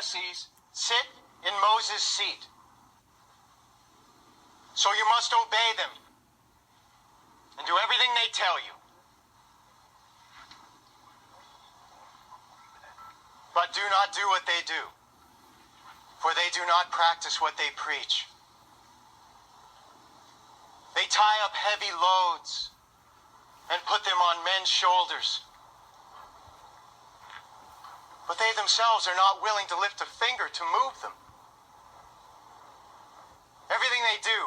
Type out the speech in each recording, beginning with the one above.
Pharisees sit in Moses' seat. So you must obey them and do everything they tell you. But do not do what they do, for they do not practice what they preach. They tie up heavy loads and put them on men's shoulders. But they themselves are not willing to lift a finger to move them. Everything they do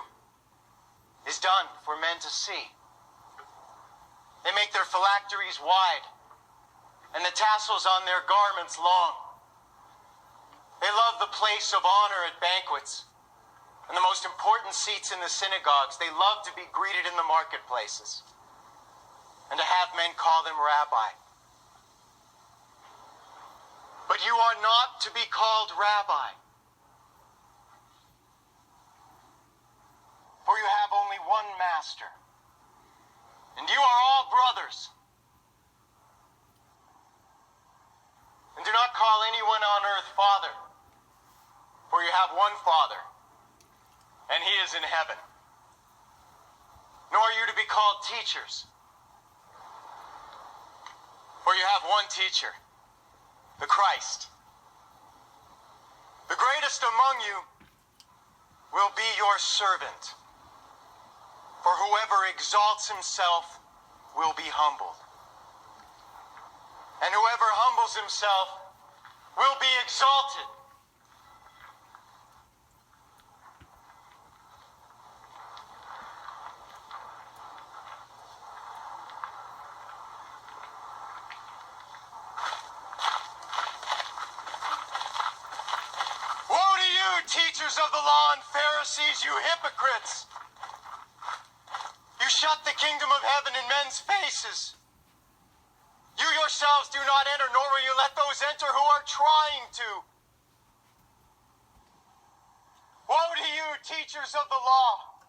is done for men to see. They make their phylacteries wide and the tassels on their garments long. They love the place of honor at banquets and the most important seats in the synagogues. They love to be greeted in the marketplaces and to have men call them rabbi. But you are not to be called rabbi, for you have only one master, and you are all brothers. And do not call anyone on earth Father, for you have one Father, and he is in heaven. Nor are you to be called teachers, for you have one teacher, the Christ. The greatest among you will be your servant. For whoever exalts himself will be humbled. And whoever humbles himself will be exalted. Woe to you, teachers of the law and Pharisees, you hypocrites! You shut the kingdom of heaven in men's faces. You yourselves do not enter, nor will you let those enter who are trying to. Woe to you, teachers of the law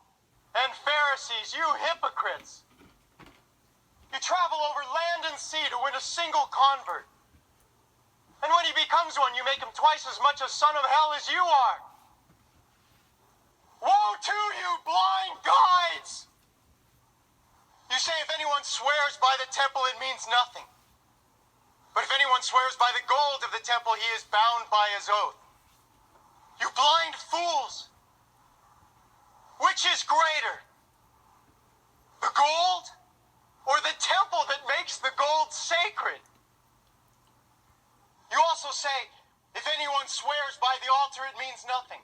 and Pharisees, you hypocrites! You travel over land and sea to win a single convert. And when he becomes one, you make him twice as much a son of hell as you are. Woe to you, blind guides! You say if anyone swears by the temple, it means nothing. But if anyone swears by the gold of the temple, he is bound by his oath. You blind fools! Which is greater? The gold or the temple that makes the gold sacred? You also say, if anyone swears by the altar, it means nothing.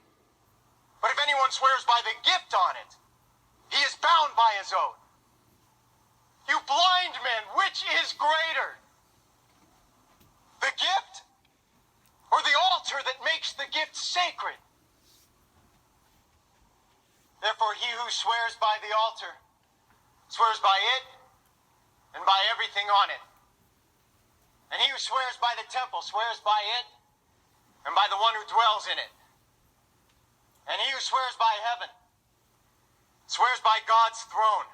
But if anyone swears by the gift on it, he is bound by his oath. You blind men, which is greater? The gift or the altar that makes the gift sacred? Therefore, he who swears by the altar swears by it and by everything on it. And he who swears by the temple swears by it and by the one who dwells in it. And he who swears by heaven swears by God's throne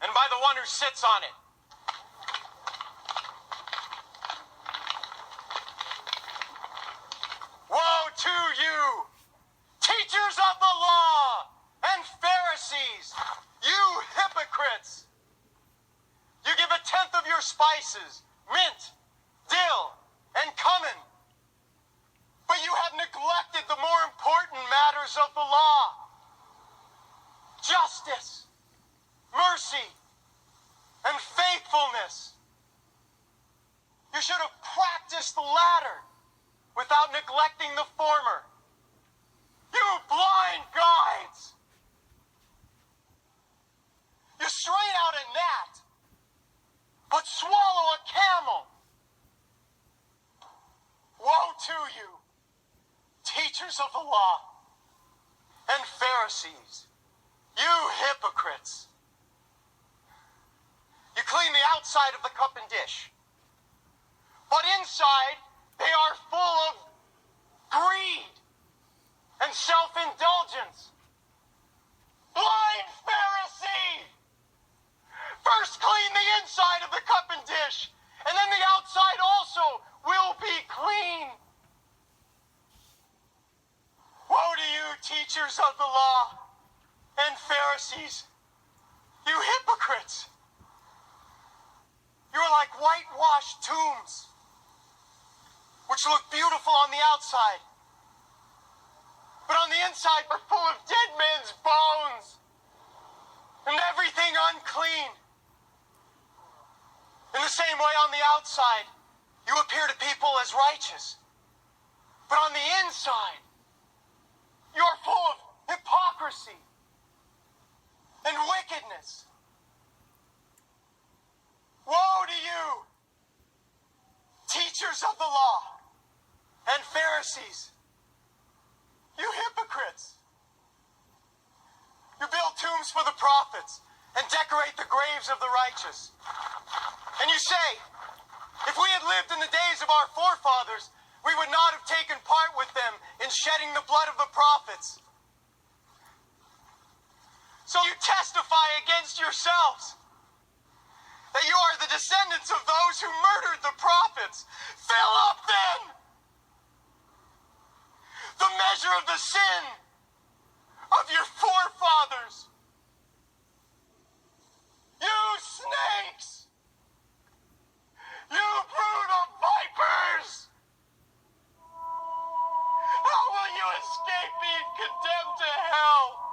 and by the one who sits on it. Woe to you, teachers of the law and Pharisees, you hypocrites! You give a tenth of your spices, mint, dill, and cumin, but you have neglected the more important matters of the law: justice, mercy, and faithfulness. You should have practiced the latter without neglecting the former. You blind guides! You strain out a gnat, but swallow a camel. Woe to you, teachers of the law and Pharisees, you hypocrites! You clean the outside of the cup and dish, but inside they are full of greed and self-indulgence. Blind Pharisee! First clean the inside of the cup and dish, and then the outside also will be clean. teachers of the law and Pharisees, you hypocrites! You are like whitewashed tombs, which look beautiful on the outside, but on the inside are full of dead men's bones and everything unclean. In the same way, on the outside, you appear to people as righteous, but on the inside, you are full of hypocrisy and wickedness. Woe to you, teachers of the law and Pharisees, you hypocrites! You build tombs for the prophets and decorate the graves of the righteous. And you say, if we had lived in the days of our forefathers, we would not have taken part with them in shedding the blood of the prophets. So you testify against yourselves that you are the descendants of those who murdered the prophets. Fill up then the measure of the sin of your forefathers. You snakes! You brood of vipers! How will you escape being condemned to hell?